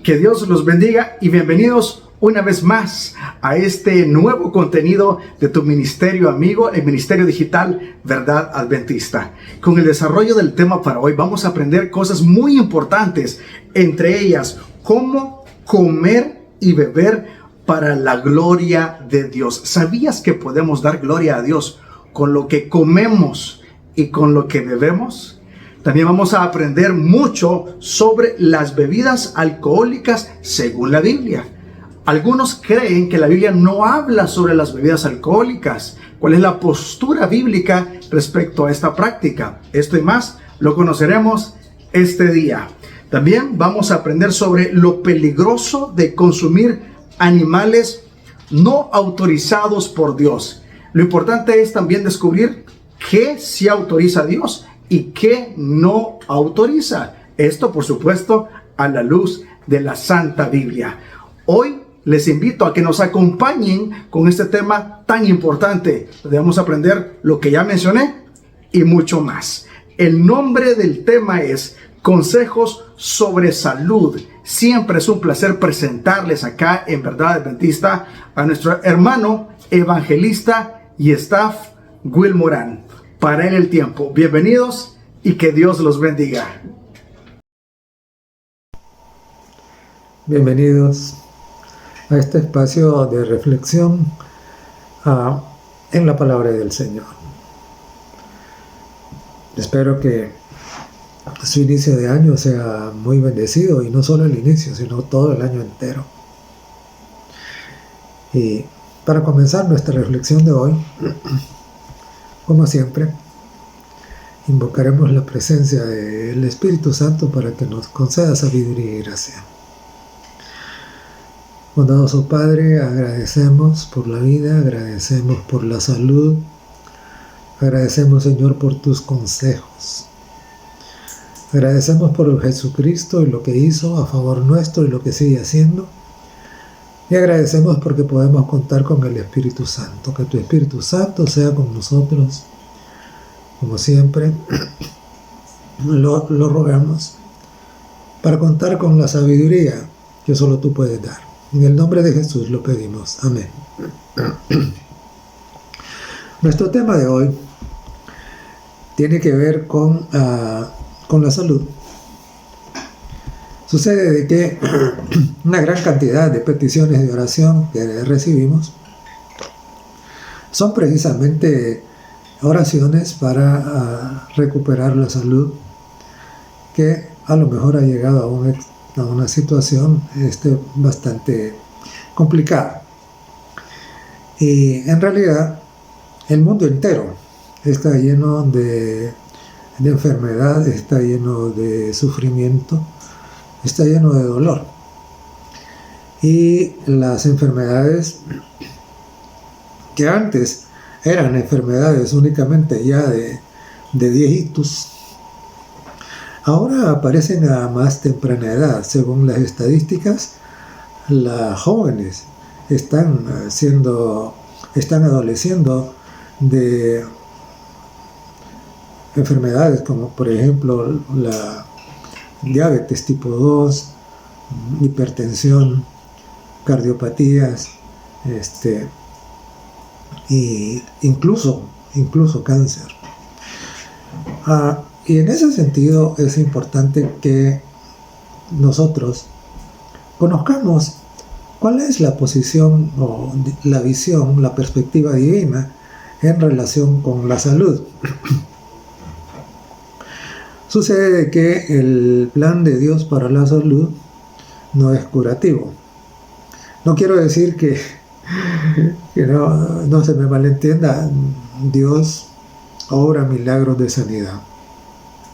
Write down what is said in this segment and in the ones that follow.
Que Dios los bendiga y bienvenidos una vez más a este nuevo contenido de tu ministerio amigo, el Ministerio Digital Verdad Adventista. Con el desarrollo del tema para hoy vamos a aprender cosas muy importantes, entre ellas cómo comer y beber para la gloria de Dios. ¿Sabías que podemos dar gloria a Dios con lo que comemos y con lo que bebemos? También vamos a aprender mucho sobre las bebidas alcohólicas según la Biblia. Algunos creen que la Biblia no habla sobre las bebidas alcohólicas. ¿Cuál es la postura bíblica respecto a esta práctica? Esto y más lo conoceremos este día. También vamos a aprender sobre lo peligroso de consumir animales no autorizados por Dios. Lo importante es también descubrir qué sí autoriza Dios y qué no autoriza. Esto, por supuesto, a la luz de la Santa Biblia. Hoy les invito a que nos acompañen con este tema tan importante. Debemos aprender lo que ya mencioné y mucho más. El nombre del tema es Consejos sobre Salud. Siempre es un placer presentarles acá en Verdad Adventista a nuestro hermano evangelista y staff Will Morán. Para él el tiempo. Bienvenidos y que Dios los bendiga. Bienvenidos a este espacio de reflexión en la palabra del Señor. Espero que su inicio de año sea muy bendecido, y no solo el inicio, sino todo el año entero. Y para comenzar nuestra reflexión de hoy, como siempre, invocaremos la presencia del Espíritu Santo para que nos conceda sabiduría y gracia. Bondadoso Padre, agradecemos por la vida, agradecemos por la salud, agradecemos, Señor, por tus consejos. Agradecemos por Jesucristo y lo que hizo a favor nuestro y lo que sigue haciendo. Y agradecemos porque podemos contar con el Espíritu Santo. Que tu Espíritu Santo sea con nosotros, como siempre. Lo rogamos para contar con la sabiduría que solo tú puedes dar. En el nombre de Jesús lo pedimos. Amén. Nuestro tema de hoy tiene que ver con la salud. Sucede de que una gran cantidad de peticiones de oración que recibimos son precisamente oraciones para recuperar la salud, que a lo mejor ha llegado a una situación bastante complicada. Y en realidad el mundo entero está lleno de enfermedad, está lleno de sufrimiento, está lleno de dolor. Y las enfermedades que antes eran enfermedades únicamente ya de viejitos, ahora aparecen a más temprana edad. Según las estadísticas, las jóvenes están adoleciendo de enfermedades como, por ejemplo, la diabetes tipo 2, hipertensión, cardiopatías, y incluso cáncer. Y en ese sentido es importante que nosotros conozcamos cuál es la posición o la visión, la perspectiva divina en relación con la salud. Sucede que el plan de Dios para la salud no es curativo. No quiero decir que no se me malentienda. Dios obra milagros de sanidad.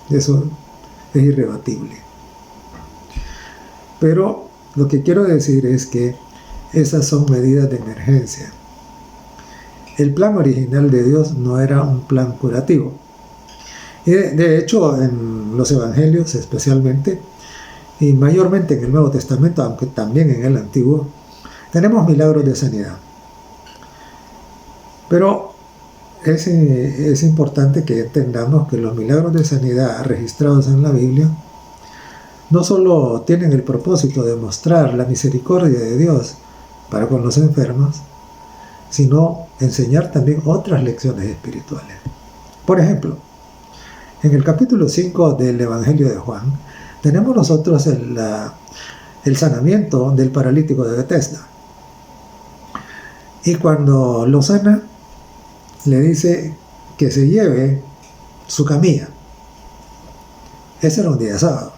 Eso es irrebatible. Pero lo que quiero decir es que esas son medidas de emergencia. El plan original de Dios no era un plan curativo. Y de hecho, en los evangelios especialmente, y mayormente en el Nuevo Testamento, aunque también en el Antiguo, tenemos milagros de sanidad. Pero es importante que entendamos que los milagros de sanidad registrados en la Biblia no solo tienen el propósito de mostrar la misericordia de Dios para con los enfermos, sino enseñar también otras lecciones espirituales. Por ejemplo, en el capítulo 5 del Evangelio de Juan, tenemos nosotros el sanamiento del paralítico de Betesda. Y cuando lo sana, le dice que se lleve su camilla. Ese era un día sábado.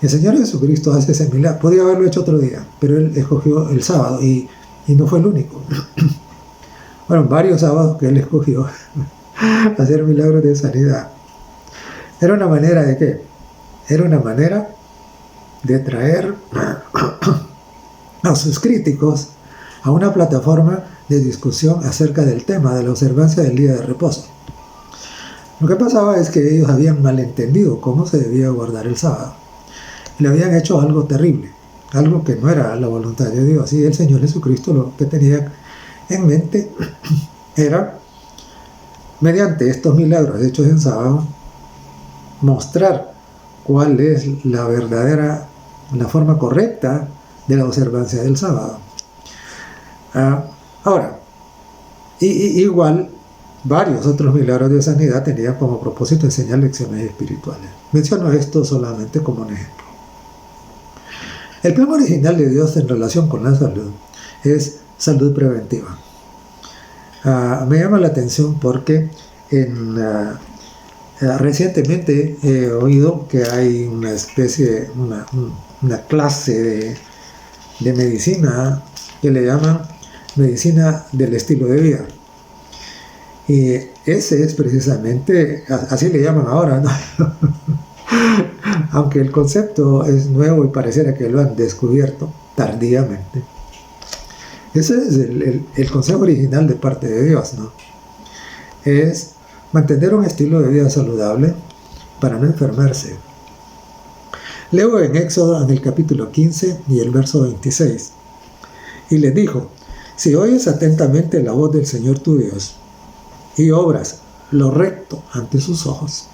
El Señor Jesucristo hace ese milagro. Podía haberlo hecho otro día, pero Él escogió el sábado y no fue el único. Fueron varios sábados que Él escogió hacer milagros de sanidad. Era una manera de ¿qué? Era una manera de traer a sus críticos a una plataforma de discusión acerca del tema de la observancia del día de reposo. Lo que pasaba es que ellos habían malentendido cómo se debía guardar el sábado. Le habían hecho algo terrible, algo que no era la voluntad de Dios. Y el Señor Jesucristo lo que tenía en mente era, mediante estos milagros hechos en sábado, mostrar cuál es la forma correcta de la observancia del sábado. Ahora, igual, varios otros milagros de sanidad tenían como propósito enseñar lecciones espirituales. Menciono esto solamente como un ejemplo. El plan original de Dios en relación con la salud es salud preventiva. Me llama la atención porque recientemente he oído que hay una especie, una clase de medicina que le llaman medicina del estilo de vida. Y ese es precisamente, así le llaman ahora, ¿no? Aunque el concepto es nuevo y pareciera que lo han descubierto tardíamente. Ese es el consejo original de parte de Dios, ¿no? Es mantener un estilo de vida saludable para no enfermarse. Leo en Éxodo en el capítulo 15 y el verso 26. Y les dijo: si oyes atentamente la voz del Señor tu Dios y obras lo recto ante sus ojos,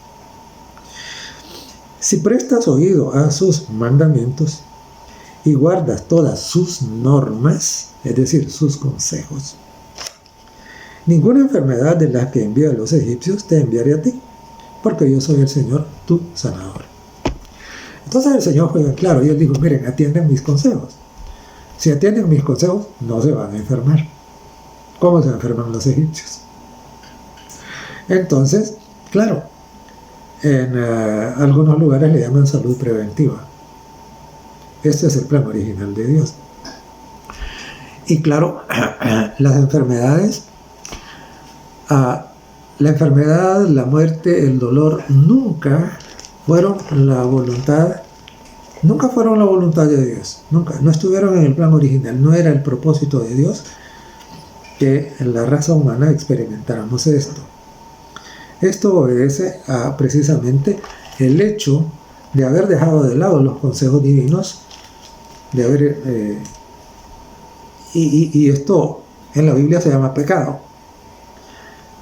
si prestas oído a sus mandamientos y guardas todas sus normas, es decir, sus consejos, ninguna enfermedad de las que envía a los egipcios te enviaré a ti, porque yo soy el Señor, tu sanador. Entonces el Señor fue claro y Él dijo: miren, atienden mis consejos. Si atienden mis consejos, no se van a enfermar. ¿Cómo se enferman los egipcios? Entonces, claro, en algunos lugares le llaman salud preventiva. Este es el plan original de Dios. Y claro, las enfermedades, la enfermedad, la muerte, el dolor, nunca fueron la voluntad de Dios. Nunca, no estuvieron en el plan original. No era el propósito de Dios que en la raza humana experimentáramos esto. Esto obedece a precisamente el hecho de haber dejado de lado los consejos divinos, de haber y esto en la Biblia se llama pecado.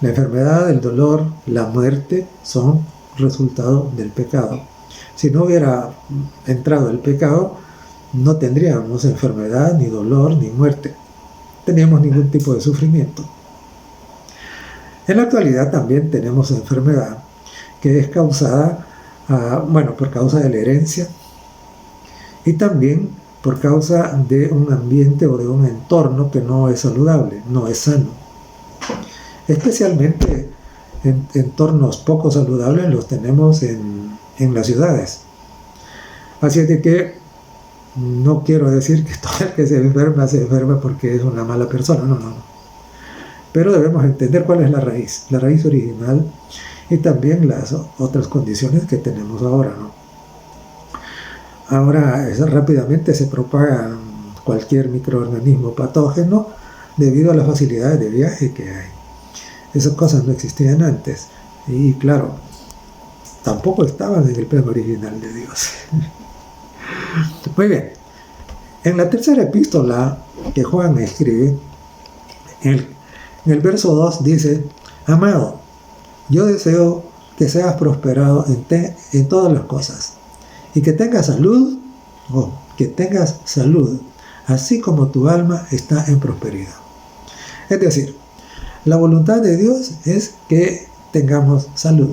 La enfermedad, el dolor, la muerte son resultado del pecado. Si no hubiera entrado el pecado, no tendríamos enfermedad, ni dolor, ni muerte. Teníamos ningún tipo de sufrimiento. En la actualidad también tenemos enfermedad que es causada, por causa de la herencia y también por causa de un ambiente o de un entorno que no es saludable, no es sano. Especialmente en entornos poco saludables los tenemos en las ciudades. Así es de que no quiero decir que todo el que se enferma porque es una mala persona, no. Pero debemos entender cuál es la raíz original y también las otras condiciones que tenemos ahora, ¿no? Ahora rápidamente se propaga cualquier microorganismo patógeno debido a las facilidades de viaje que hay. Esas cosas no existían antes y claro, tampoco estaban en el plan original de Dios. Muy bien, en la tercera epístola que Juan escribe, en el verso 2 dice: amado, yo deseo que seas prosperado en todas las cosas y que tengas salud, que tengas salud, así como tu alma está en prosperidad. Es decir, la voluntad de Dios es que tengamos salud.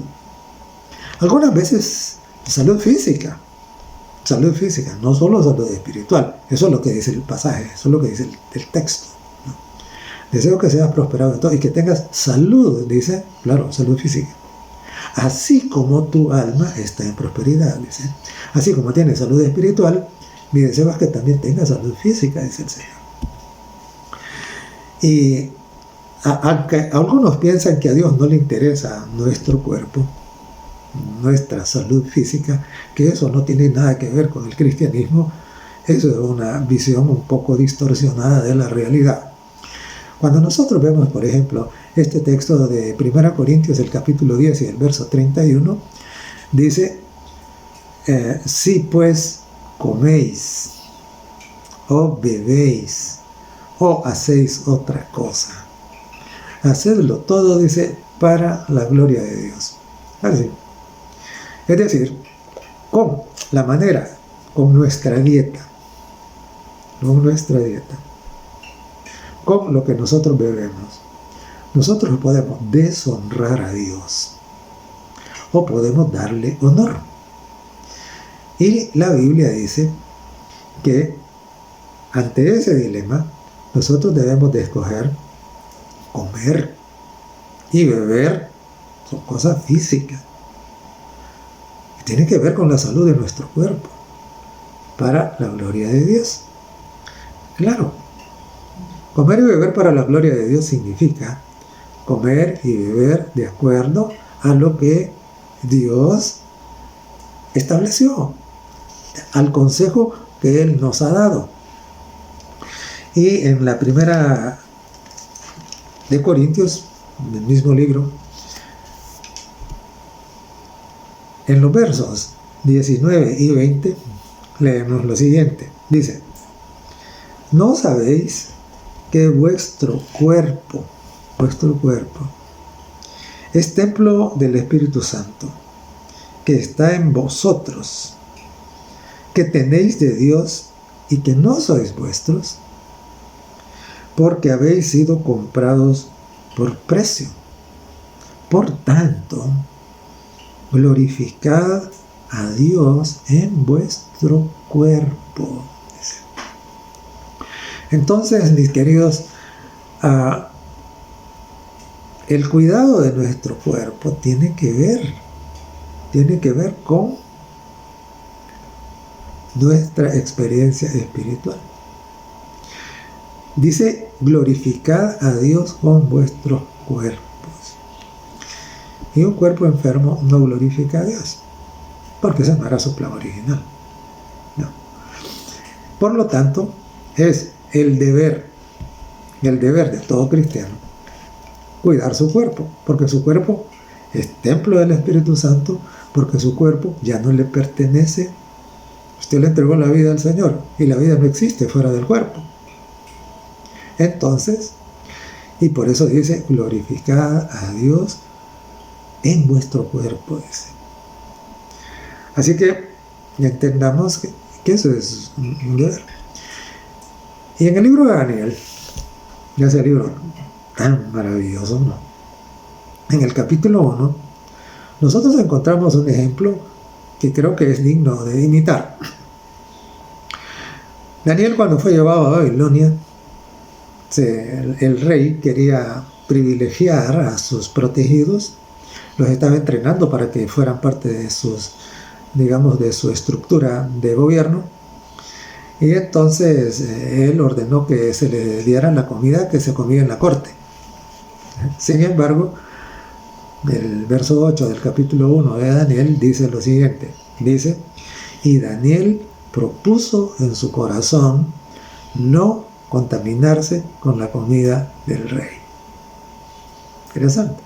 Algunas veces salud física, no solo salud espiritual. Eso es lo que dice el pasaje, eso es lo que dice el texto, ¿no? Deseo que seas prosperado en todo y que tengas salud, dice, claro, salud física. Así como tu alma está en prosperidad, dice. Así como tienes salud espiritual, mi deseo es que también tengas salud física, dice el Señor. Y aunque algunos piensan que a Dios no le interesa nuestro cuerpo, nuestra salud física, que eso no tiene nada que ver con el cristianismo, eso es una visión un poco distorsionada de la realidad. Cuando nosotros vemos, por ejemplo, este texto de 1 Corintios, el capítulo 10 y el verso 31, dice, si pues coméis, o bebéis, o hacéis otra cosa, hacedlo todo, dice, para la gloria de Dios. Así. Es decir, con la manera, con nuestra dieta, con lo que nosotros bebemos, nosotros podemos deshonrar a Dios o podemos darle honor. Y la Biblia dice que ante ese dilema nosotros debemos de escoger comer y beber. Son cosas físicas que tienen que ver con la salud de nuestro cuerpo para la gloria de Dios. Claro, comer y beber para la gloria de Dios significa comer y beber de acuerdo a lo que Dios estableció, al consejo que Él nos ha dado. Y en la primera de Corintios, en el mismo libro, en los versos 19 y 20, leemos lo siguiente. Dice, ¿no sabéis que vuestro cuerpo es templo del Espíritu Santo, que está en vosotros, que tenéis de Dios y que no sois vuestros? Porque habéis sido comprados por precio. Por tanto, glorificad a Dios en vuestro cuerpo. Entonces, mis queridos, el cuidado de nuestro cuerpo tiene que ver con nuestra experiencia espiritual. Dice, glorificad a Dios con vuestros cuerpos. Y un cuerpo enfermo no glorifica a Dios, porque ese no era su plan original. No. Por lo tanto, es el deber de todo cristiano cuidar su cuerpo, porque su cuerpo es templo del Espíritu Santo, porque su cuerpo ya no le pertenece. Usted le entregó la vida al Señor y la vida no existe fuera del cuerpo. Entonces, y por eso dice, glorificad a Dios en vuestro cuerpo, dice. Así que entendamos que eso es un deber. Y en el libro de Daniel, ese libro tan maravilloso, ¿no? En el capítulo 1, nosotros encontramos un ejemplo que creo que es digno de imitar. Daniel, cuando fue llevado a Babilonia, el rey quería privilegiar a sus protegidos, los estaba entrenando para que fueran parte de de su estructura de gobierno, y entonces él ordenó que se le diera la comida que se comía en la corte. Sin embargo, el verso 8 del capítulo 1 de Daniel dice lo siguiente, dice, y Daniel propuso en su corazón no contaminarse con la comida del rey. Interesante.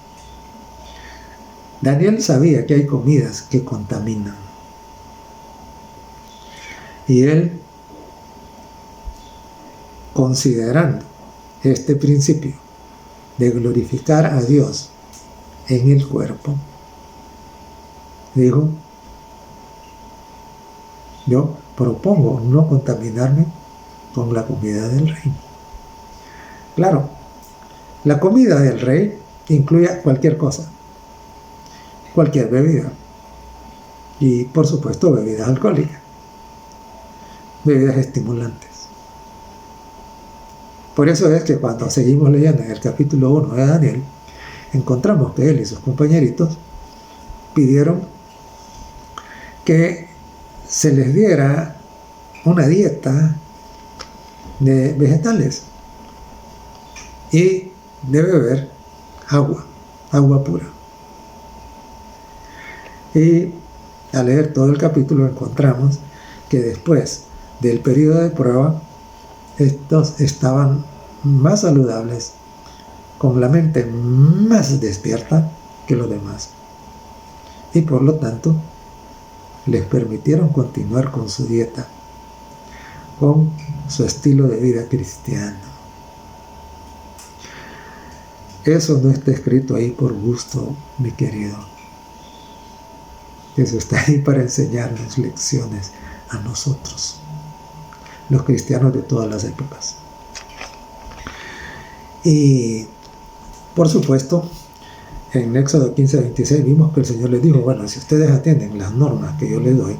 Daniel sabía que hay comidas que contaminan. Y él, considerando este principio de glorificar a Dios en el cuerpo, dijo, yo propongo no contaminarme con la comida del rey. Claro, la comida del rey incluye cualquier cosa, cualquier bebida. Y por supuesto bebidas alcohólicas, bebidas estimulantes. Por eso es que cuando seguimos leyendo en el capítulo 1 de Daniel, encontramos que él y sus compañeritos pidieron que se les diera una dieta de vegetales y de beber agua pura. Y al leer todo el capítulo encontramos que después del periodo de prueba, estos estaban más saludables, con la mente más despierta que los demás. Y por lo tanto, les permitieron continuar con su dieta, con su estilo de vida cristiano. Eso no está escrito ahí por gusto, mi querido. Eso está ahí para enseñarnos lecciones a nosotros, los cristianos de todas las épocas. Y por supuesto, en Éxodo 15:26 vimos que el Señor les dijo, bueno, si ustedes atienden las normas que yo les doy,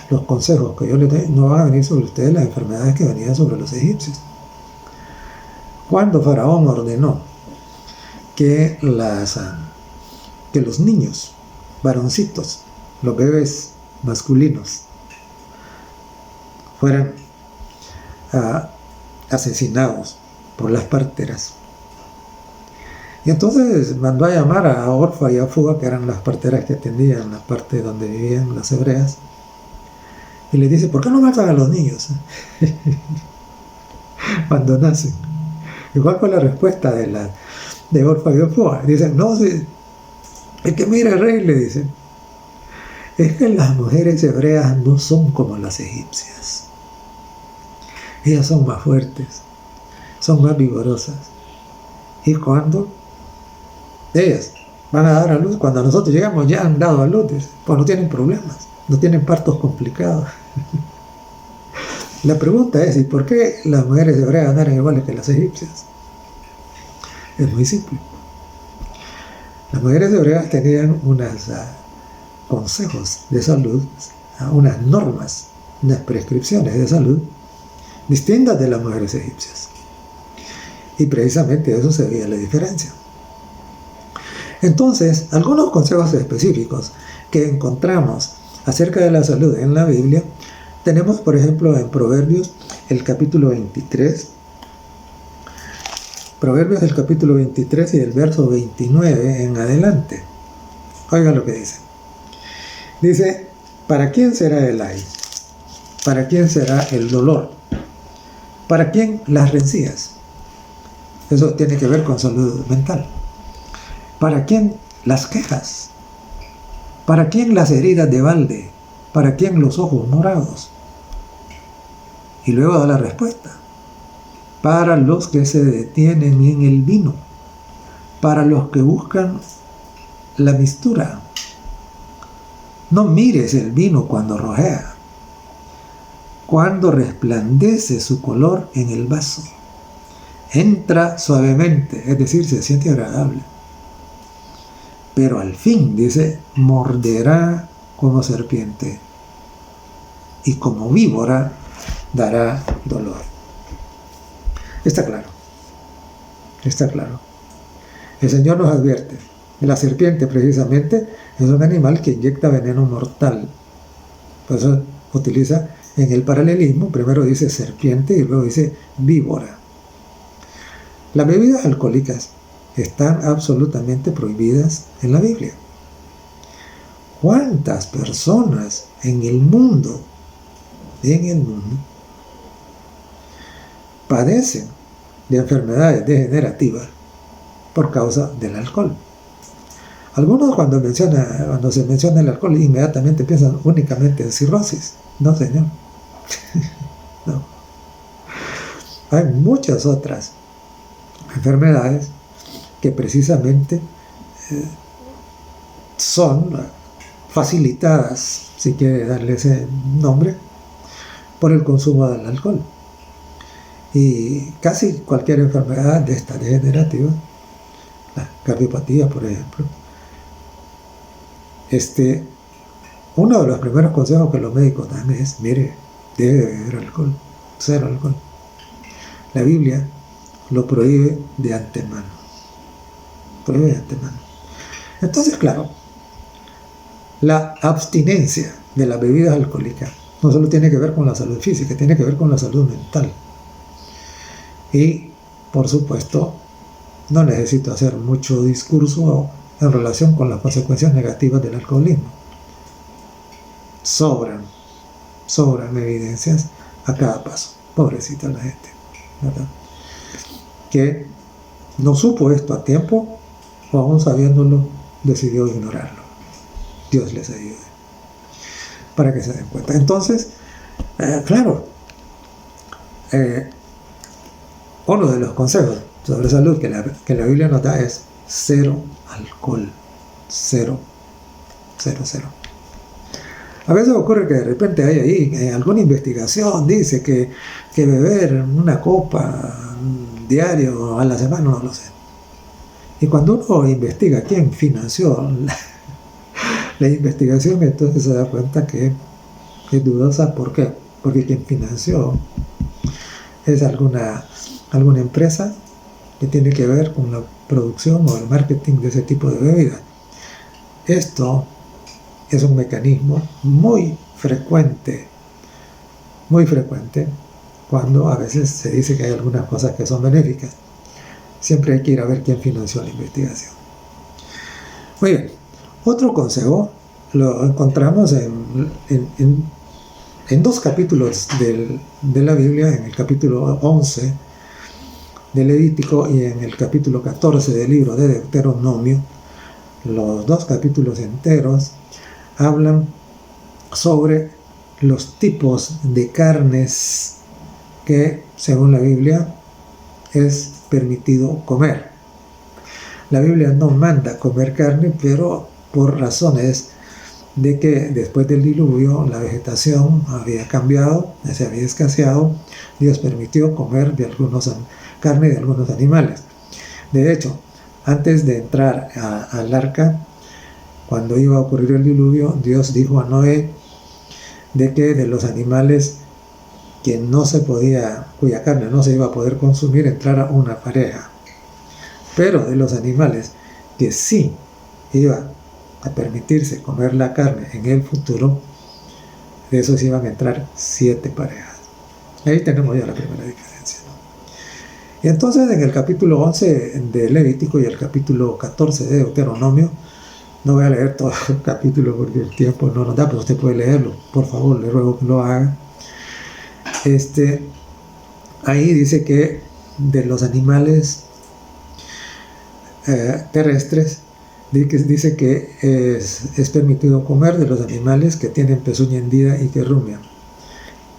los consejos que yo les doy, no van a venir sobre ustedes las enfermedades que venían sobre los egipcios. Cuando Faraón ordenó que los niños, varoncitos, los bebés masculinos, fueran asesinados por las parteras. Y entonces mandó a llamar a Orfa y a Fuga, que eran las parteras que atendían la parte donde vivían las hebreas, y les dice, ¿por qué no matan a los niños cuando nacen? ¿Y cuál fue la respuesta de Orfa y de Fuga? Dicen, no, es que mira, rey, le dicen, es que las mujeres hebreas no son como las egipcias. Ellas son más fuertes, son más vigorosas. Y cuando ellas van a dar a luz, cuando nosotros llegamos ya han dado a luz, pues no tienen problemas, no tienen partos complicados. La pregunta es, ¿y por qué las mujeres hebreas eran iguales que las egipcias? Es muy simple. Las mujeres hebreas tenían unos consejos de salud, unas normas, unas prescripciones de salud distintas de las mujeres egipcias. Y precisamente eso se veía la diferencia. Entonces, algunos consejos específicos que encontramos acerca de la salud en la Biblia, tenemos por ejemplo en Proverbios el capítulo 23, Proverbios del capítulo 23 y del verso 29 en adelante. Oigan lo que dice. Dice, ¿para quién será el ay? ¿Para quién será el dolor? ¿Para quién las rencillas? Eso tiene que ver con salud mental. ¿Para quién las quejas? ¿Para quién las heridas de balde? ¿Para quién los ojos morados? Y luego da la respuesta. Para los que se detienen en el vino, para los que buscan la mistura. No mires el vino cuando rojea, cuando resplandece su color en el vaso. Entra suavemente, es decir, se siente agradable. Pero al fin, dice, morderá como serpiente y como víbora dará dolor. Está claro. Está claro. El Señor nos advierte. La serpiente, precisamente, es un animal que inyecta veneno mortal. Por eso utiliza en el paralelismo, primero dice serpiente y luego dice víbora. Las bebidas alcohólicas están absolutamente prohibidas en la Biblia. ¿Cuántas personas en el mundo padecen de enfermedades degenerativas por causa del alcohol? Algunos cuando se menciona el alcohol inmediatamente piensan únicamente en cirrosis. No, señor. No. Hay muchas otras enfermedades que precisamente son facilitadas, si quiere darle ese nombre, por el consumo del alcohol. Y casi cualquier enfermedad de esta degenerativa, la cardiopatía, por ejemplo, uno de los primeros consejos que los médicos dan es, mire, debe de beber alcohol, cero alcohol. La Biblia lo prohíbe de antemano. Prohíbe de antemano. Entonces, claro, la abstinencia de las bebidas alcohólicas no solo tiene que ver con la salud física, tiene que ver con la salud mental. Y, por supuesto, no necesito hacer mucho discurso en relación con las consecuencias negativas del alcoholismo. Sobran evidencias a cada paso. Pobrecita la gente, ¿verdad? Que no supo esto a tiempo o aún sabiéndolo decidió ignorarlo. Dios les ayude para que se den cuenta. Entonces, claro, uno de los consejos sobre salud que la Biblia nos da es cero alcohol. Cero. A veces ocurre que de repente hay ahí alguna investigación, dice que beber una copa diario a la semana, no lo sé. Y cuando uno investiga quién financió la investigación, entonces se da cuenta que es dudosa. ¿Por qué? Porque quien financió es alguna empresa que tiene que ver con la producción o el marketing de ese tipo de bebidas. Esto es un mecanismo muy frecuente cuando a veces se dice que hay algunas cosas que son benéficas. Siempre hay que ir a ver quién financió la investigación. Muy bien, otro consejo lo encontramos en dos capítulos de la Biblia, en el capítulo 11 de Levítico y en el capítulo 14 del libro de Deuteronomio. Los dos capítulos enteros hablan sobre los tipos de carnes que, según la Biblia, es permitido comer. La Biblia no manda comer carne, pero por razones de que después del diluvio la vegetación había cambiado, se había escaseado, Dios permitió comer carne de algunos animales. De hecho, antes de entrar al arca, cuando iba a ocurrir el diluvio, Dios dijo a Noé de que de los animales cuya carne no se iba a poder consumir, entrara una pareja. Pero de los animales que sí iba a permitirse comer la carne en el futuro, de esos iban a entrar 7 parejas. Ahí tenemos ya la primera diferencia, ¿no? Y entonces en el capítulo 11 de Levítico y el capítulo 14 de Deuteronomio, no voy a leer todo el capítulo porque el tiempo no nos da, pero usted puede leerlo, por favor, le ruego que lo haga. Ahí dice que de los animales terrestres, dice que es permitido comer de los animales que tienen pezuña hendida y que rumian.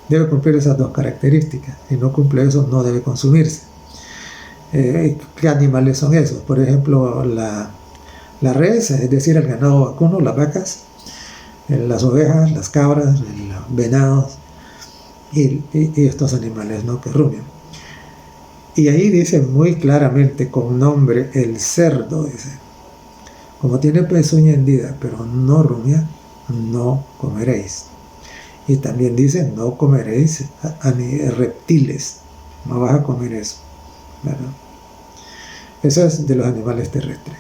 Debe cumplir esas dos características. Si no cumple eso, no debe consumirse. ¿Qué animales son esos? Por ejemplo, la res, es decir, el ganado vacuno, las vacas, las ovejas, las cabras, los venados y estos animales, ¿no?, que rumian. Y ahí dice muy claramente con nombre el cerdo, dice, como tiene pezuña hendida pero no rumia, no comeréis. Y también dice, no comeréis reptiles, no vas a comer eso, ¿verdad? Eso es de los animales terrestres.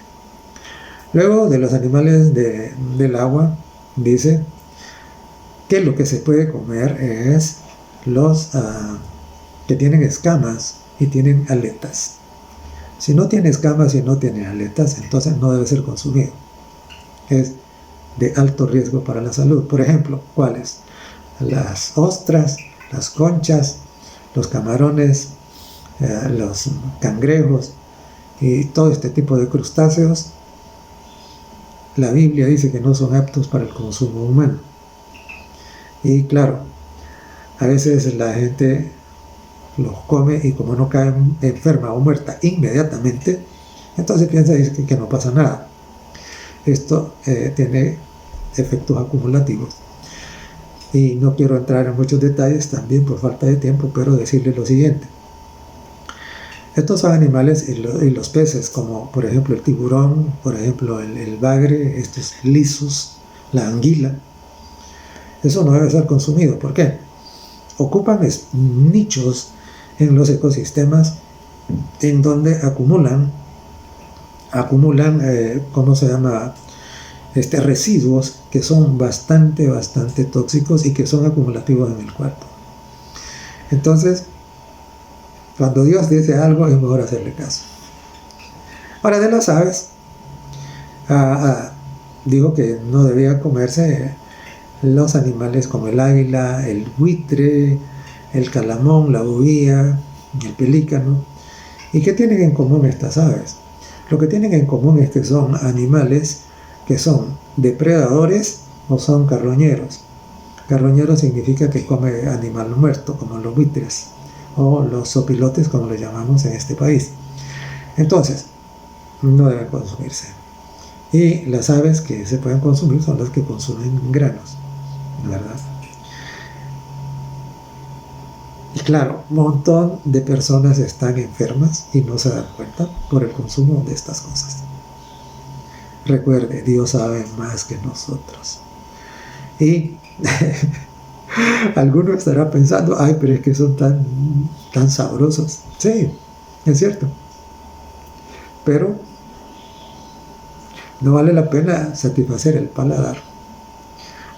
Luego, de los animales del agua, dice que lo que se puede comer es los que tienen escamas y tienen aletas. Si no tiene escamas y no tiene aletas, entonces no debe ser consumido. Es de alto riesgo para la salud. Por ejemplo, ¿cuáles? Las ostras, las conchas, los camarones, los cangrejos y todo este tipo de crustáceos. La Biblia dice que no son aptos para el consumo humano. Y claro, a veces la gente los come y como no cae enferma o muerta inmediatamente, entonces piensa que no pasa nada. Esto tiene efectos acumulativos. Y no quiero entrar en muchos detalles también por falta de tiempo, pero decirles lo siguiente. Estos son animales y los peces, como por ejemplo el tiburón, por ejemplo el bagre, estos lisos, la anguila. Eso no debe ser consumido. ¿Por qué? Ocupan nichos en los ecosistemas en donde acumulan ¿cómo se llama? Residuos que son bastante tóxicos y que son acumulativos en el cuerpo. Entonces, cuando Dios dice algo, es mejor hacerle caso. Ahora, de las aves, digo que no debía comerse los animales como el águila, el buitre, el calamón, la bovía, el pelícano. ¿Y qué tienen en común estas aves? Lo que tienen en común es que son animales que son depredadores o son carroñeros. Carroñero significa que come animal muerto, como los buitres o los zopilotes, como le llamamos en este país. Entonces, no deben consumirse. Y las aves que se pueden consumir son las que consumen granos, ¿verdad? Y claro, un montón de personas están enfermas y no se dan cuenta por el consumo de estas cosas. Recuerde, Dios sabe más que nosotros. Y alguno estará pensando, ay, pero es que son tan sabrosos. Sí, es cierto. Pero no vale la pena satisfacer el paladar.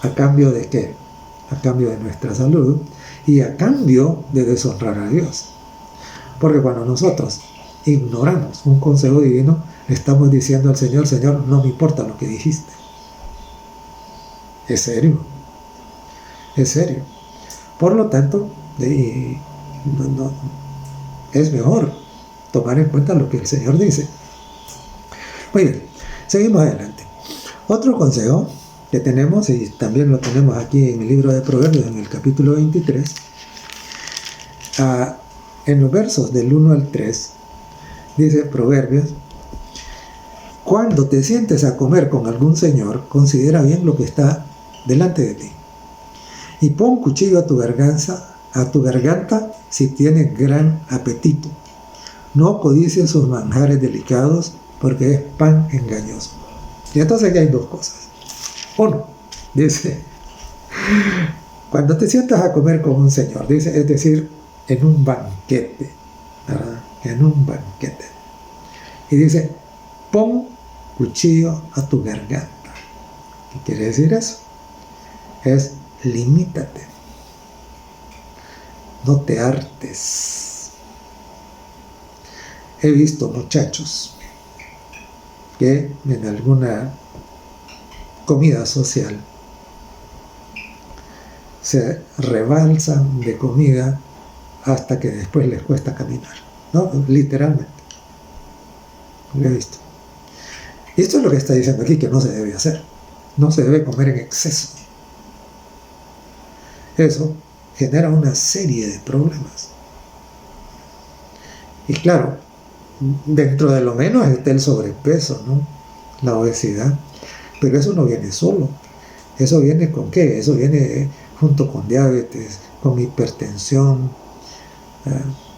¿A cambio de qué? A cambio de nuestra salud y a cambio de deshonrar a Dios. Porque cuando nosotros ignoramos un consejo divino, le estamos diciendo al Señor, Señor, no me importa lo que dijiste. Es serio. Es serio. Por lo tanto, es mejor tomar en cuenta lo que el Señor dice. Muy bien, seguimos adelante. Otro consejo que tenemos, y también lo tenemos aquí en el libro de Proverbios, en el capítulo 23, en los versos del 1 al 3, dice Proverbios: cuando te sientes a comer con algún señor, considera bien lo que está delante de ti, y pon cuchillo a tu garganta si tienes gran apetito. No codicies sus manjares delicados, porque es pan engañoso. Y entonces aquí hay dos cosas. Uno, dice, cuando te sientas a comer con un señor, dice, es decir, en un banquete, ¿verdad? En un banquete. Y dice, pon cuchillo a tu garganta. ¿Qué quiere decir eso? Es limítate. No te hartes. He visto muchachos que en alguna comida social se rebalsan de comida hasta que después les cuesta caminar, ¿no? Literalmente. Lo he visto. Y esto es lo que está diciendo aquí que no se debe hacer. No se debe comer en exceso. Eso genera una serie de problemas. Y claro, dentro de lo menos está el sobrepeso, ¿no? La obesidad. Pero eso no viene solo. ¿Eso viene con qué? Eso viene junto con diabetes, con hipertensión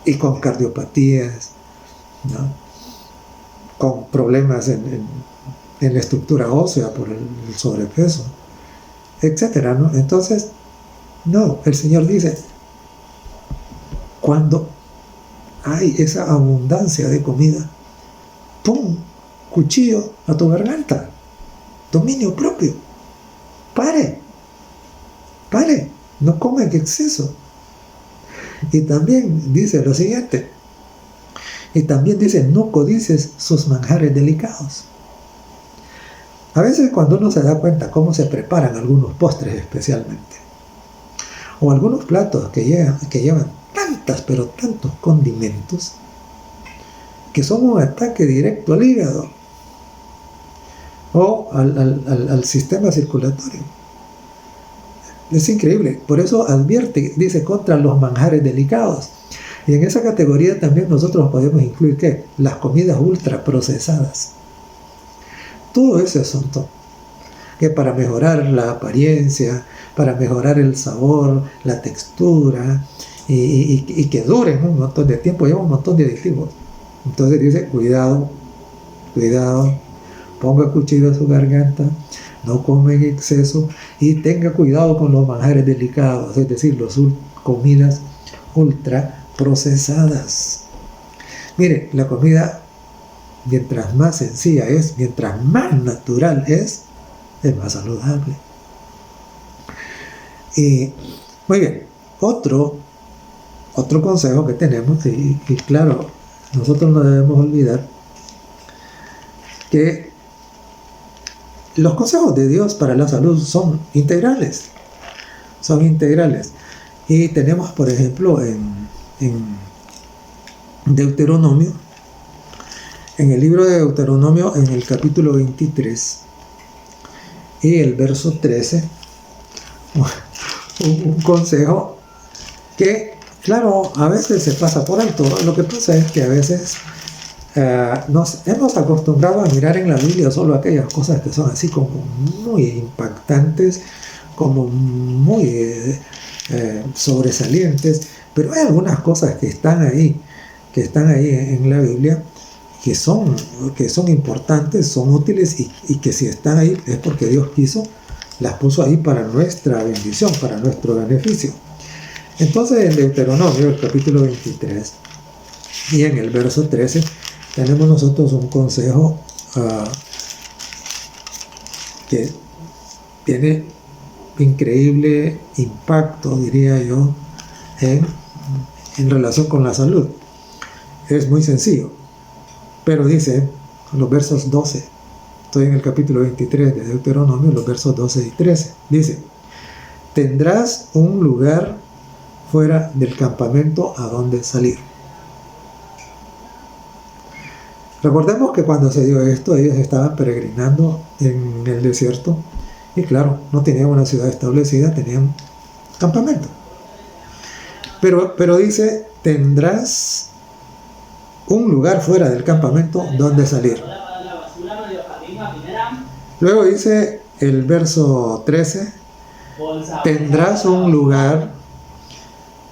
y con cardiopatías, ¿no? Con problemas en la estructura ósea por el sobrepeso, etcétera, ¿no? Entonces, no, el Señor dice, cuando hay esa abundancia de comida, pon cuchillo a tu garganta. Dominio propio. Pare, no coma en exceso. Y también dice lo siguiente, no codices sus manjares delicados. A veces cuando uno se da cuenta cómo se preparan algunos postres especialmente, o algunos platos que llevan pero tantos condimentos, que son un ataque directo al hígado, o al sistema circulatorio. Es increíble. Por eso advierte, dice, contra los manjares delicados. Y en esa categoría también nosotros podemos incluir ¿qué? Las comidas ultraprocesadas. Todo ese asunto que para mejorar la apariencia, para mejorar el sabor, la textura, y que duren un montón de tiempo, lleva un montón de aditivos. Entonces dice, cuidado, ponga cuchillo a su garganta, no come en exceso y tenga cuidado con los manjares delicados, es decir, las comidas ultra procesadas. Mire, la comida, mientras más sencilla es, mientras más natural es más saludable. Y muy bien, otro consejo que tenemos, y claro, nosotros no debemos olvidar que los consejos de Dios para la salud son integrales. Y tenemos, por ejemplo, en Deuteronomio, en el libro de Deuteronomio, en el capítulo 23 y el verso 13, un consejo que, claro, a veces se pasa por alto. Lo que pasa es que a veces nos hemos acostumbrado a mirar en la Biblia solo aquellas cosas que son así como muy impactantes, como muy sobresalientes, pero hay algunas cosas que están ahí en la Biblia que son importantes, son útiles, y que si están ahí es porque Dios quiso, las puso ahí para nuestra bendición, para nuestro beneficio. Entonces en Deuteronomio, el capítulo 23 y en el verso 13, tenemos nosotros un consejo que tiene increíble impacto, diría yo, en relación con la salud. Es muy sencillo, pero dice los versos 12, estoy en el capítulo 23 de Deuteronomio, los versos 12 y 13, dice: tendrás un lugar fuera del campamento a donde salir. Recordemos que cuando se dio esto, ellos estaban peregrinando en el desierto, y claro, no tenían una ciudad establecida, tenían campamento. Pero dice, tendrás un lugar fuera del campamento donde salir. Luego dice el verso 13, tendrás un lugar,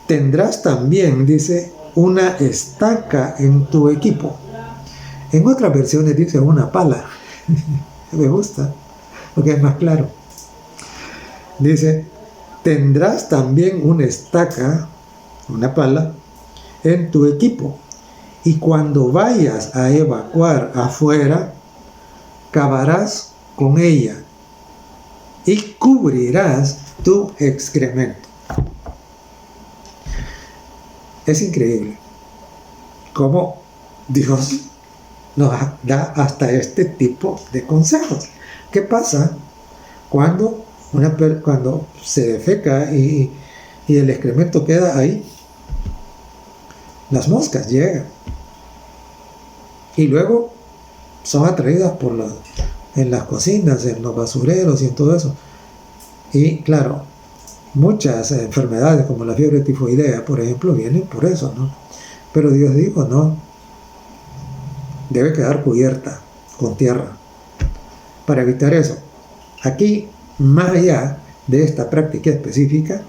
tendrás también, dice, una estaca en tu equipo. En otras versiones dice una pala. Me gusta, porque es más claro. Dice, tendrás también una estaca, una pala, en tu equipo. Y cuando vayas a evacuar afuera, cavarás con ella y cubrirás tu excremento. Es increíble cómo Dios nos da hasta este tipo de consejos. ¿Qué pasa cuando se defeca y el excremento queda ahí? Las moscas llegan y luego son atraídas en las cocinas, en los basureros y en todo eso. Y claro, muchas enfermedades como la fiebre tifoidea, por ejemplo, vienen por eso, ¿no? Pero Dios dijo, no, debe quedar cubierta con tierra para evitar eso. Aquí, más allá de esta práctica específica,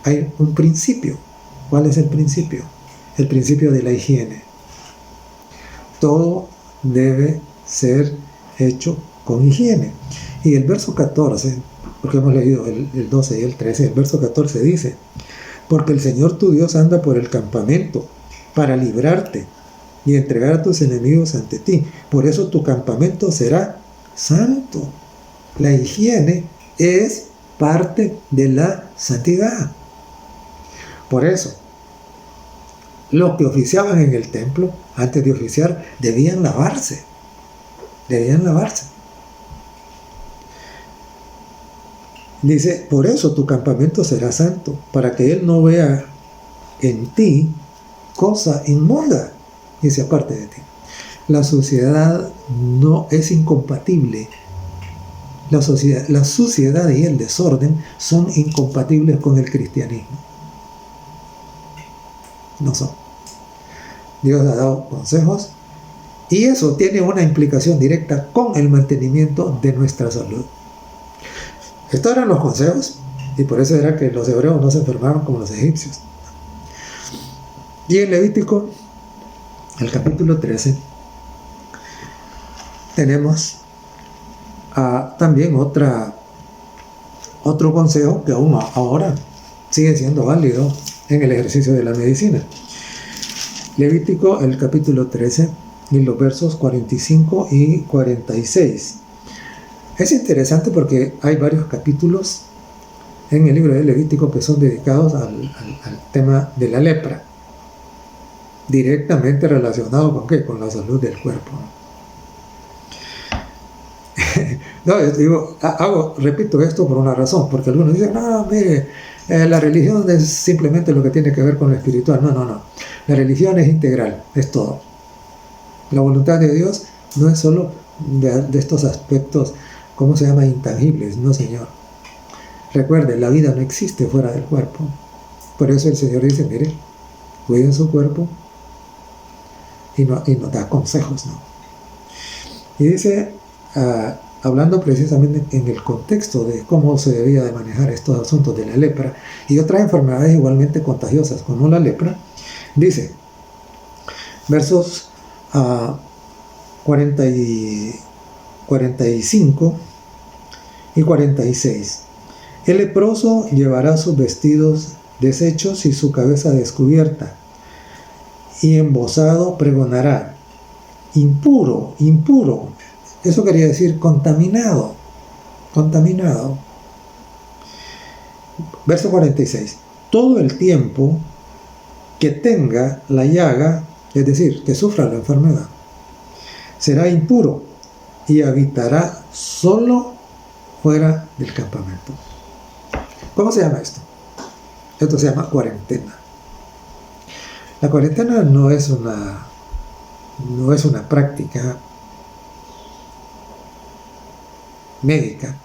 hay un principio. ¿Cuál es el principio? El principio de la higiene. Todo debe ser hecho con higiene. Y el verso 14, porque hemos leído el 12 y el 13, el verso 14 dice: porque el Señor tu Dios anda por el campamento para librarte y entregar a tus enemigos ante ti. Por eso tu campamento será santo. La higiene es parte de la santidad. Por eso, los que oficiaban en el templo, antes de oficiar, debían lavarse. Dice, por eso tu campamento será santo, para que Él no vea en ti cosa inmunda y se aparte de ti. La suciedad no es incompatible. La suciedad y el desorden son incompatibles con el cristianismo. No son. Dios ha dado consejos Y eso tiene una implicación directa con el mantenimiento de nuestra salud. Estos eran los consejos, y por eso era que los hebreos no se enfermaron como los egipcios. Y en Levítico, el capítulo 13, tenemos también otro consejo que aún ahora sigue siendo válido en el ejercicio de la medicina. Levítico, el capítulo 13, y los versos 45 y 46. Es interesante porque hay varios capítulos en el libro de Levítico que son dedicados al tema de la lepra, directamente relacionado con ¿qué? Con la salud del cuerpo. No, yo digo, repito esto por una razón, porque algunos dicen, no, mire, la religión es simplemente lo que tiene que ver con lo espiritual. No. La religión es integral, es todo. La voluntad de Dios no es solo de estos aspectos, ¿cómo se llama? Intangibles, no, Señor. Recuerde, la vida no existe fuera del cuerpo. Por eso el Señor dice, mire, cuiden su cuerpo y nos da consejos, ¿no? Y dice, hablando precisamente en el contexto de cómo se debía de manejar estos asuntos de la lepra y otras enfermedades igualmente contagiosas como la lepra, dice, versos 45 y 46. El leproso llevará sus vestidos deshechos y su cabeza descubierta, y embozado pregonará, impuro, impuro. Eso quería decir contaminado, contaminado. Verso 46. Todo el tiempo que tenga la llaga, es decir, que sufra la enfermedad, será impuro y habitará solo fuera del campamento. ¿Cómo se llama esto? Esto se llama cuarentena. La cuarentena no es una práctica médica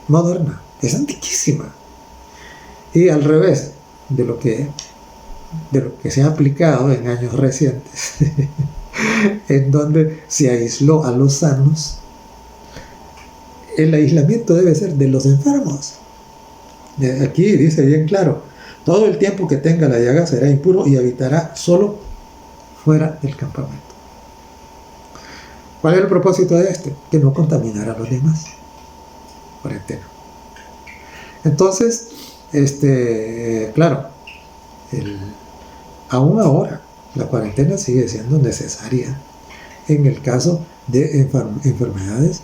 moderna, es antiquísima. Y al revés de lo que se ha aplicado en años recientes, en donde se aisló a los sanos, el aislamiento debe ser de los enfermos. Aquí dice bien claro, todo el tiempo que tenga la llaga será impuro y habitará solo fuera del campamento. ¿Cuál es el propósito de este? Que no contaminara a los demás. Cuarentena. Entonces, claro, aún ahora la cuarentena sigue siendo necesaria en el caso de enfermedades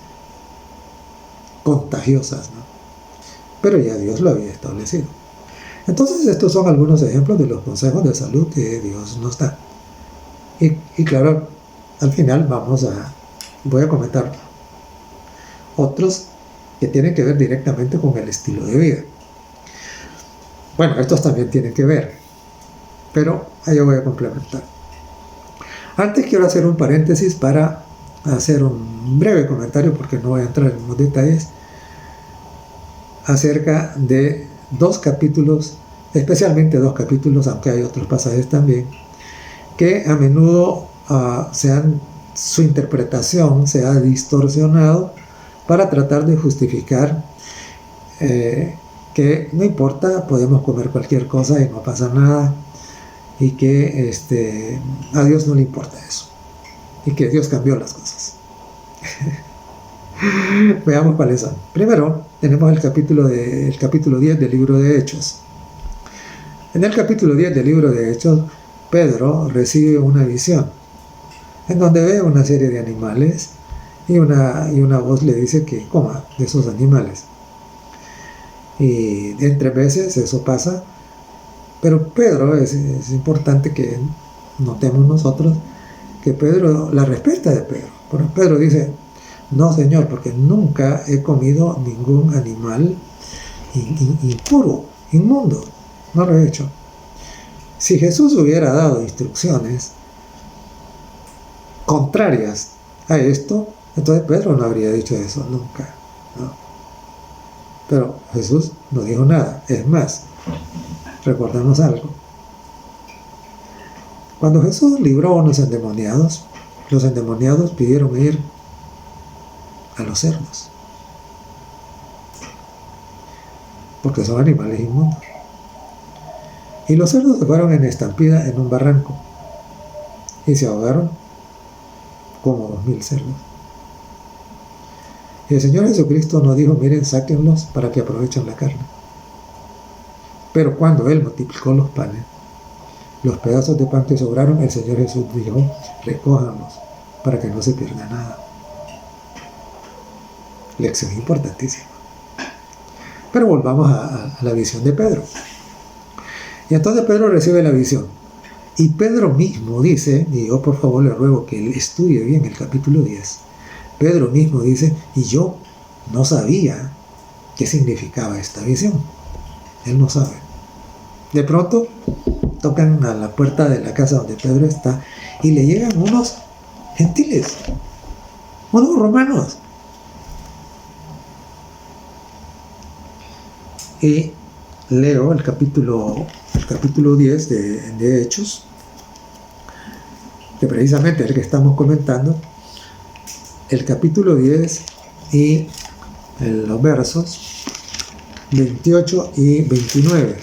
contagiosas, ¿no? Pero ya Dios lo había establecido. Entonces estos son algunos ejemplos de los consejos de salud que Dios nos da. Y claro, al final voy a comentar otros que tienen que ver directamente con el estilo de vida. Bueno, estos también tienen que ver, pero yo voy a complementar. Antes quiero hacer un paréntesis para hacer un breve comentario, porque no voy a entrar en los detalles, acerca de dos capítulos, especialmente dos capítulos, aunque hay otros pasajes también, que a menudo su interpretación se ha distorsionado para tratar de justificar que no importa, podemos comer cualquier cosa y no pasa nada, y que a Dios no le importa eso, y que Dios cambió las cosas. Veamos cuáles son. Primero, tenemos el capítulo 10 del libro de Hechos. En el capítulo 10 del libro de Hechos, Pedro recibe una visión, en donde ve una serie de animales, y una voz le dice que coma de esos animales. Y entre veces eso pasa, pero Pedro, es importante que notemos nosotros que Pedro, la respuesta de Pedro, porque Pedro dice, no, Señor, porque nunca he comido ningún animal impuro, inmundo, no lo he hecho. Si Jesús hubiera dado instrucciones contrarias a esto, entonces Pedro no habría dicho eso nunca, ¿no? Pero Jesús no dijo nada. Es más, recordemos algo. Cuando Jesús libró a unos endemoniados, los endemoniados pidieron ir a los cerdos, porque son animales inmundos. Y los cerdos se fueron en estampida en un barranco y se ahogaron como 2000 cerdos. Y el Señor Jesucristo nos dijo: miren, sáquenlos para que aprovechen la carne. Pero cuando Él multiplicó los panes, los pedazos de pan que sobraron, el Señor Jesús dijo: recójanlos para que no se pierda nada. Lección importantísima. Pero volvamos a la visión de Pedro. Y entonces Pedro recibe la visión. Y Pedro mismo dice, y yo por favor le ruego que él estudie bien el capítulo 10. Pedro mismo dice: y yo no sabía qué significaba esta visión. Él no sabe. De pronto tocan a la puerta de la casa donde Pedro está y le llegan unos gentiles, unos romanos. Y leo el capítulo 10 de Hechos, que precisamente es el que estamos comentando, el capítulo 10 y los versos 28 y 29.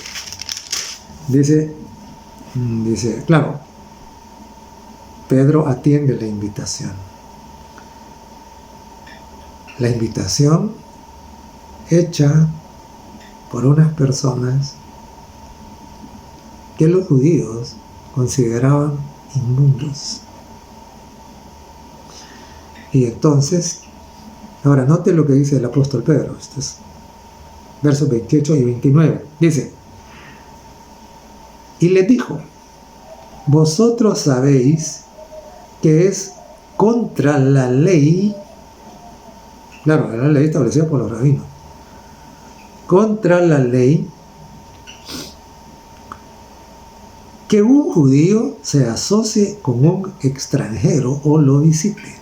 Dice, claro, Pedro atiende la invitación. La invitación hecha por unas personas que los judíos consideraban inmundos. Y entonces, ahora note lo que dice el apóstol Pedro, estos versos 28 y 29. Dice: y les dijo: vosotros sabéis que es contra la ley, claro, la ley establecida por los rabinos, contra la ley que un judío se asocie con un extranjero o lo visite.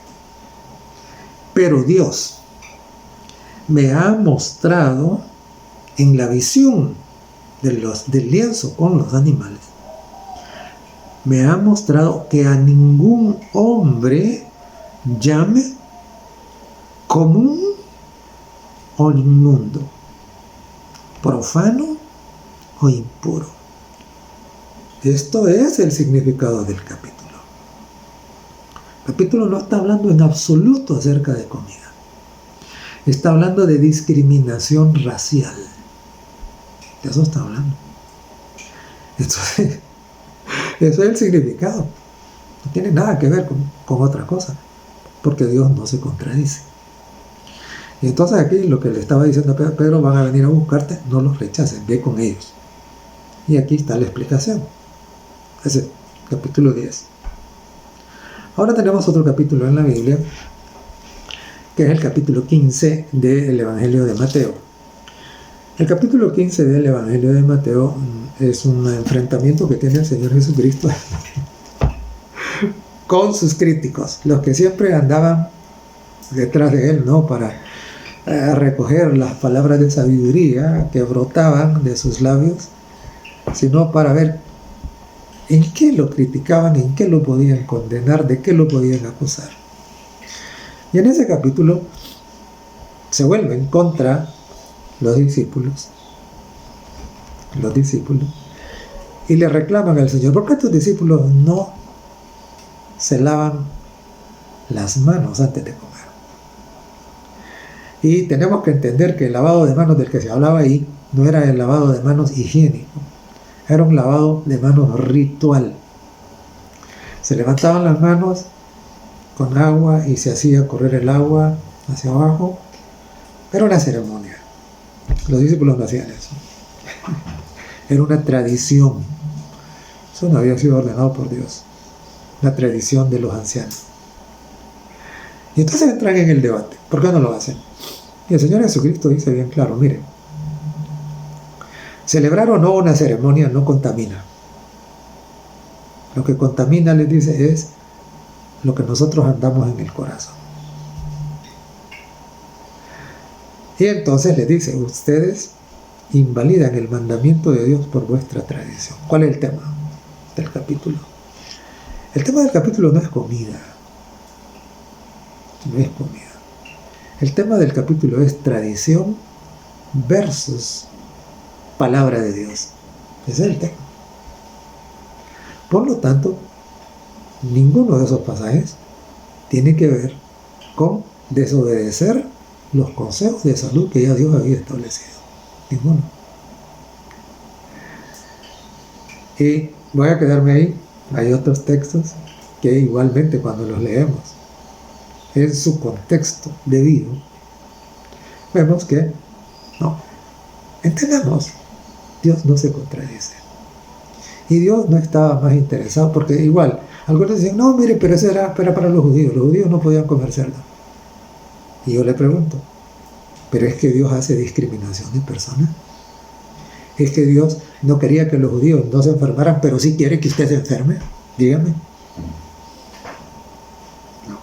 Pero Dios me ha mostrado en la visión del lienzo con los animales, me ha mostrado que a ningún hombre llame común o inmundo, profano o impuro. Esto es el significado del capítulo. El capítulo no está hablando en absoluto acerca de comida. Está hablando de discriminación racial. De eso está hablando. Entonces, eso es el significado. No tiene nada que ver con otra cosa, porque Dios no se contradice. Y entonces aquí lo que le estaba diciendo a Pedro: van a venir a buscarte, no los rechaces, ve con ellos. Y aquí está la explicación. Ese capítulo 10. Ahora tenemos otro capítulo en la Biblia, que es el capítulo 15 del Evangelio de Mateo. El capítulo 15 del Evangelio de Mateo es un enfrentamiento que tiene el Señor Jesucristo con sus críticos, los que siempre andaban detrás de él, ¿no?, para recoger las palabras de sabiduría que brotaban de sus labios, sino para ver en qué lo criticaban, en qué lo podían condenar, de qué lo podían acusar. Y en ese capítulo se vuelven contra los discípulos, y le reclaman al Señor: ¿por qué tus discípulos no se lavan las manos antes de comer? Y tenemos que entender que el lavado de manos del que se hablaba ahí no era el lavado de manos higiénico, era un lavado de manos ritual. Se levantaban las manos con agua y se hacía correr el agua hacia abajo. Era una ceremonia. Los discípulos no hacían eso. Era una tradición. Eso no había sido ordenado por Dios. La tradición de los ancianos. Y entonces entran en el debate. ¿Por qué no lo hacen? Y el Señor Jesucristo dice bien claro: miren, celebrar o no una ceremonia no contamina. Lo que contamina, les dice, es lo que nosotros andamos en el corazón. Y entonces les dice: ustedes invalidan el mandamiento de Dios por vuestra tradición. ¿Cuál es el tema del capítulo? El tema del capítulo no es comida. no es comida. El tema del capítulo es tradición versus palabra de Dios. Ese es el tema. Por lo tanto, ninguno de esos pasajes tiene que ver con desobedecer los consejos de salud que ya Dios había establecido. Ninguno. Y voy a quedarme ahí. Hay otros textos que igualmente cuando los leemos en su contexto debido, vemos que no. Entendamos, Dios no se contradice. Y Dios no estaba más interesado, porque igual, algunos dicen, no, mire, pero eso era para los judíos no podían comer cerdo. Y yo le pregunto, ¿pero es que Dios hace discriminación de personas? ¿Es que Dios no quería que los judíos no se enfermaran, pero sí quiere que usted se enferme? Dígame. No.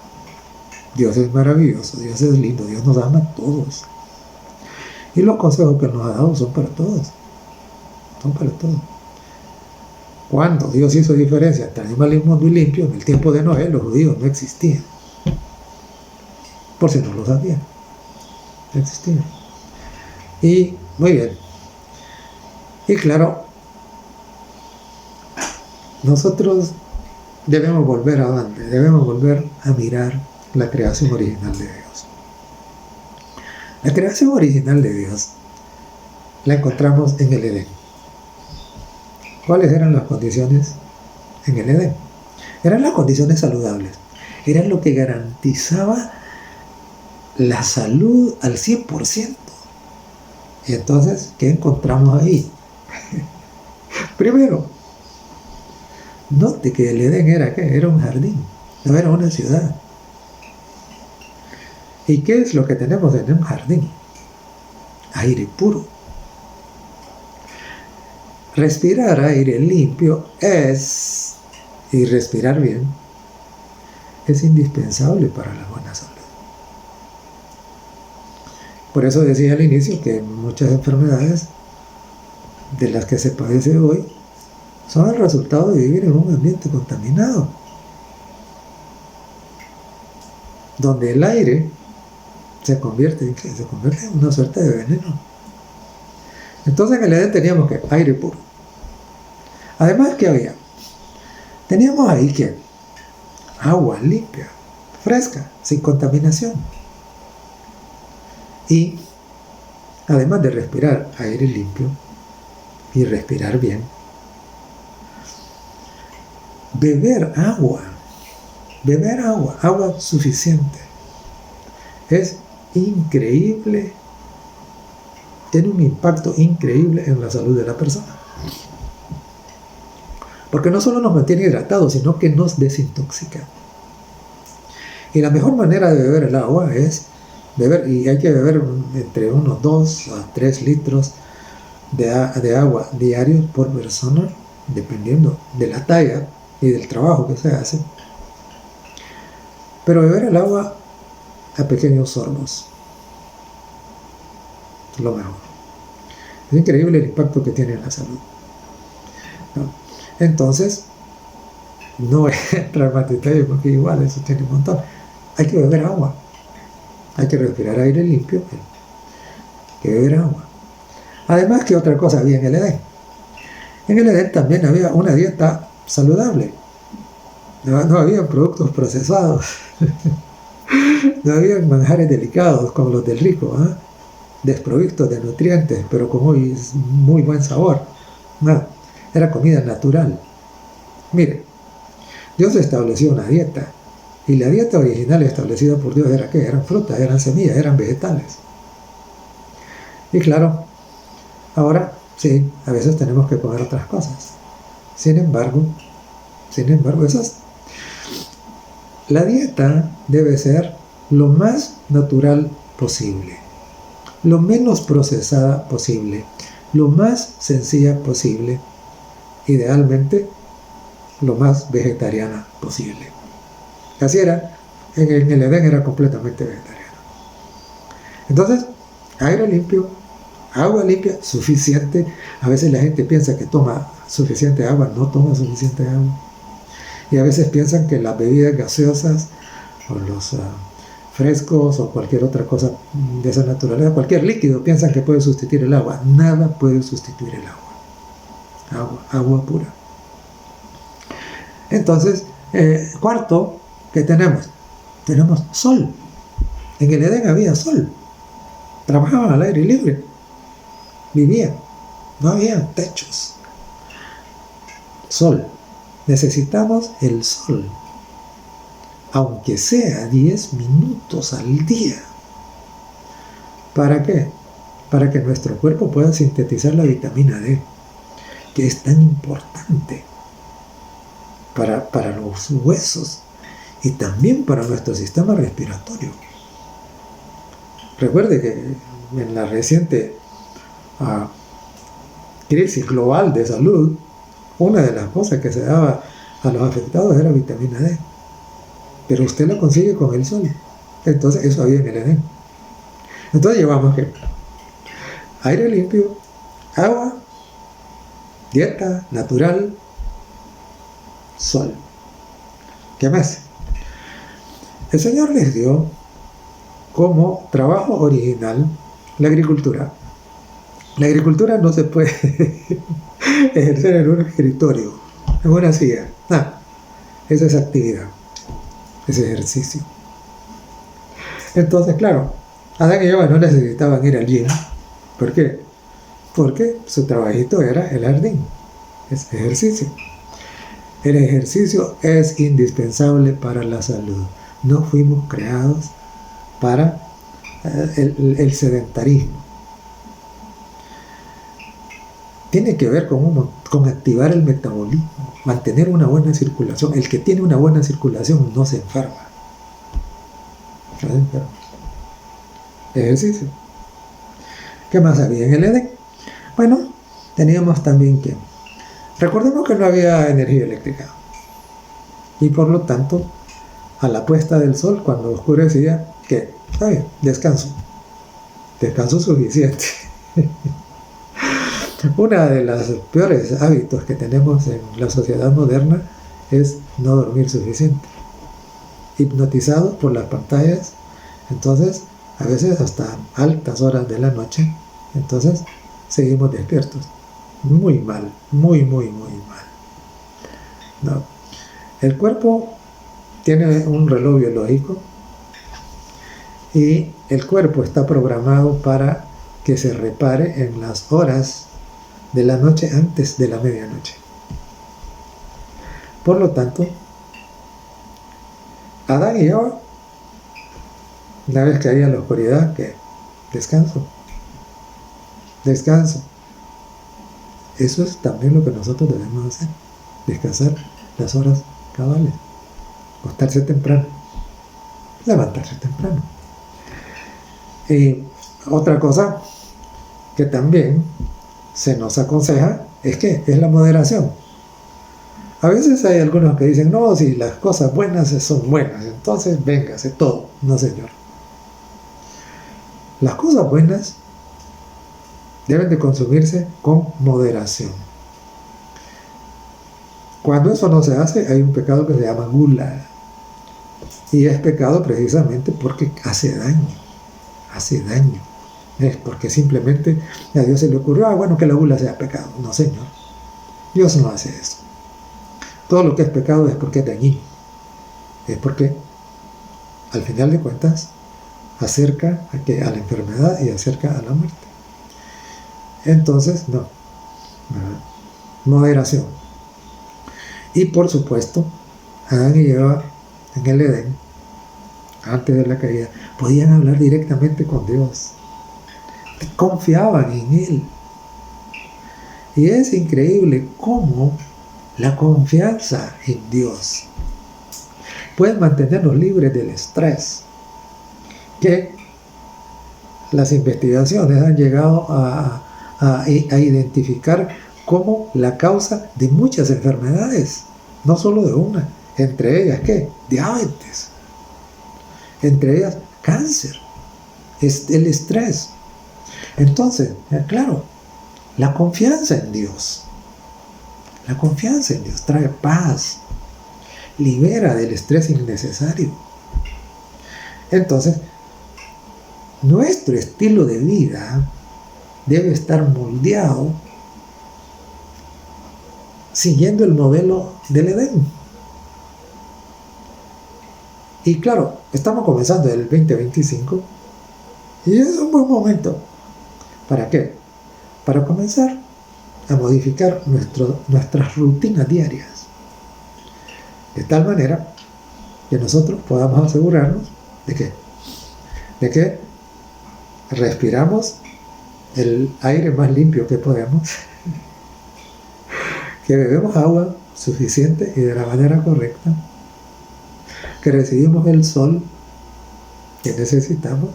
Dios es maravilloso, Dios es lindo, Dios nos ama a todos. Y los consejos que Él nos ha dado son para todos. Son para todos. Cuando Dios hizo diferencia entre animal inmundo y limpio, en el tiempo de Noé, los judíos no existían. Por si no lo sabían. No existían. Y, muy bien. Y claro, nosotros debemos volver a dónde? Debemos volver a mirar la creación original de Dios. La creación original de Dios la encontramos en el Edén. ¿Cuáles eran las condiciones en el Edén? Eran las condiciones saludables. Eran lo que garantizaba la salud al 100%. Y entonces, ¿qué encontramos ahí? Primero, note que el Edén era ¿qué? Era un jardín, no era una ciudad. ¿Y qué es lo que tenemos en un jardín? Aire puro. Respirar aire limpio y respirar bien, es indispensable para la buena salud. Por eso decía al inicio que muchas enfermedades de las que se padece hoy son el resultado de vivir en un ambiente contaminado, donde el aire se convierte en una suerte de veneno. Entonces en el Edén teníamos que aire puro. Además, ¿qué había? Teníamos ahí que agua limpia, fresca, sin contaminación. Y además de respirar aire limpio y respirar bien, beber agua suficiente. Es increíble, tiene un impacto increíble en la salud de la persona. Porque no solo nos mantiene hidratados, sino que nos desintoxica. Y la mejor manera de beber el agua es beber, y hay que beber entre unos 2 a 3 litros de agua diarios por persona, dependiendo de la talla y del trabajo que se hace. Pero beber el agua a pequeños sorbos, lo mejor. Es increíble el impacto que tiene en la salud. ¿No? Entonces, no voy a entrar más detalle porque igual eso tiene un montón. Hay que beber agua. Hay que respirar aire limpio. Hay que beber agua. Además, ¿qué otra cosa había en el Edén? En el Edén también había una dieta saludable. No había productos procesados. No había manjares delicados como los del rico, desprovistos de nutrientes, pero con muy buen sabor. No, era comida natural. Mire, Dios estableció una dieta, y la dieta original establecida por Dios era ¿qué? Eran frutas, eran semillas, eran vegetales. Y claro, ahora sí, a veces tenemos que comer otras cosas. Sin embargo, la dieta debe ser lo más natural posible, lo menos procesada posible, lo más sencilla posible, idealmente lo más vegetariana posible. Así era, en el Edén era completamente vegetariano. Entonces, aire limpio, agua limpia, suficiente. A veces la gente piensa que toma suficiente agua, no toma suficiente agua. Y a veces piensan que las bebidas gaseosas o los frescos o cualquier otra cosa de esa naturaleza, cualquier líquido, piensan que puede sustituir el agua. Nada puede sustituir el agua. Agua pura. Entonces, cuarto, ¿qué tenemos? Tenemos sol. En el Edén había sol. Trabajaban al aire libre. Vivían. No había techos. Sol. Necesitamos el sol. Aunque sea 10 minutos al día. ¿Para qué? Para que nuestro cuerpo pueda sintetizar la vitamina D, que es tan importante para los huesos y también para nuestro sistema respiratorio. Recuerde que en la reciente crisis global de salud, una de las cosas que se daba a los afectados era vitamina D. Pero usted la consigue con el sol. Entonces eso había en el Edén. Entonces llevamos que aire limpio, agua, dieta natural, sol. ¿Qué más? El Señor les dio como trabajo original la agricultura. La agricultura no se puede ejercer en un escritorio, en una silla. No, esa es actividad. Es ejercicio. Entonces, claro, Adán y Eva no necesitaban ir al gym. ¿Por qué? Porque su trabajito era el jardín. Es ejercicio. El ejercicio es indispensable para la salud. No fuimos creados para el sedentarismo. Tiene que ver con activar el metabolismo, mantener una buena circulación. El que tiene una buena circulación no se enferma. No se enferma. Ejercicio. ¿Qué más había en el Edén? Bueno, teníamos también que... Recordemos que no había energía eléctrica. Y por lo tanto, a la puesta del sol, cuando oscurecía, ¿qué? Está bien, descanso. Descanso suficiente. Una de los peores hábitos que tenemos en la sociedad moderna es no dormir suficiente. Hipnotizados por las pantallas, entonces a veces hasta altas horas de la noche, entonces seguimos despiertos. Muy mal, muy mal. No. El cuerpo tiene un reloj biológico y el cuerpo está programado para que se repare en las horas de la noche antes de la medianoche. Por lo tanto, Adán y Eva, una vez caía la oscuridad, ¿qué? Descanso. Eso es también lo que nosotros debemos hacer. Descansar las horas cabales. Acostarse temprano. Levantarse temprano. Y otra cosa que también se nos aconseja es que es la moderación. A veces hay algunos que dicen, no, si las cosas buenas son buenas, entonces véngase todo. No, señor. Las cosas buenas deben de consumirse con moderación. Cuando eso no se hace, hay un pecado que se llama gula. Y es pecado precisamente porque hace daño. Hace daño. Es porque simplemente a Dios se le ocurrió, bueno, que la gula sea pecado. No, señor. Dios no hace eso. Todo lo que es pecado es porque es dañino. Es porque, al final de cuentas, acerca a la enfermedad y acerca a la muerte. Entonces, no. Moderación. Y por supuesto, Adán y Eva en el Edén, antes de la caída, podían hablar directamente con Dios. Confiaban en Él. Y es increíble cómo la confianza en Dios puede mantenernos libres del estrés, que las investigaciones han llegado a identificar como la causa de muchas enfermedades, no solo de una, entre ellas, ¿qué? Diabetes, entre ellas, cáncer, es el estrés. Entonces, claro, la confianza en Dios trae paz, libera del estrés innecesario. Entonces, nuestro estilo de vida debe estar moldeado siguiendo el modelo del Edén. Y claro, estamos comenzando el 2025 y es un buen momento. ¿Para qué? Para comenzar a modificar nuestras rutinas diarias, de tal manera que nosotros podamos asegurarnos de que respiramos el aire más limpio que podemos, que bebemos agua suficiente y de la manera correcta, que recibimos el sol que necesitamos,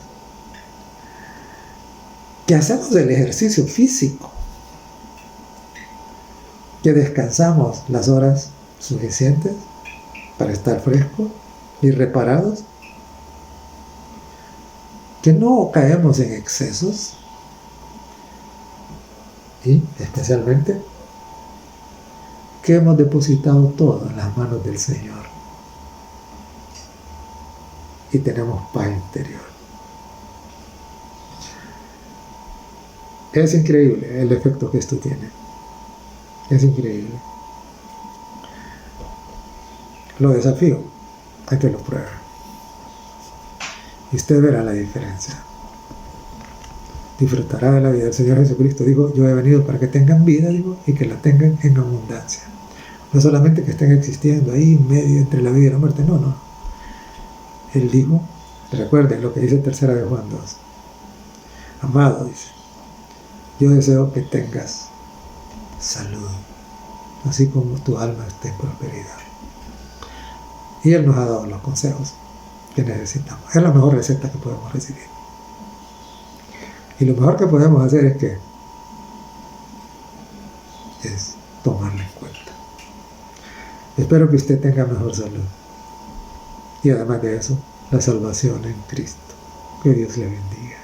que hacemos el ejercicio físico, que descansamos las horas suficientes para estar frescos y reparados, que no caemos en excesos y especialmente que hemos depositado todo en las manos del Señor y tenemos paz interior. Es increíble el efecto que esto tiene. Es increíble. Lo desafío a que lo pruebe. Y usted verá la diferencia. Disfrutará de la vida. El Señor Jesucristo dijo, yo he venido para que tengan vida, digo, y que la tengan en abundancia. No solamente que estén existiendo ahí en medio entre la vida y la muerte, no. Él dijo, recuerden lo que dice 3 de Juan 2. Amado, dice, yo deseo que tengas salud, así como tu alma esté en prosperidad. Y Él nos ha dado los consejos que necesitamos. Es la mejor receta que podemos recibir. Y lo mejor que podemos hacer es tomarlo en cuenta. Espero que usted tenga mejor salud. Y además de eso, la salvación en Cristo. Que Dios le bendiga.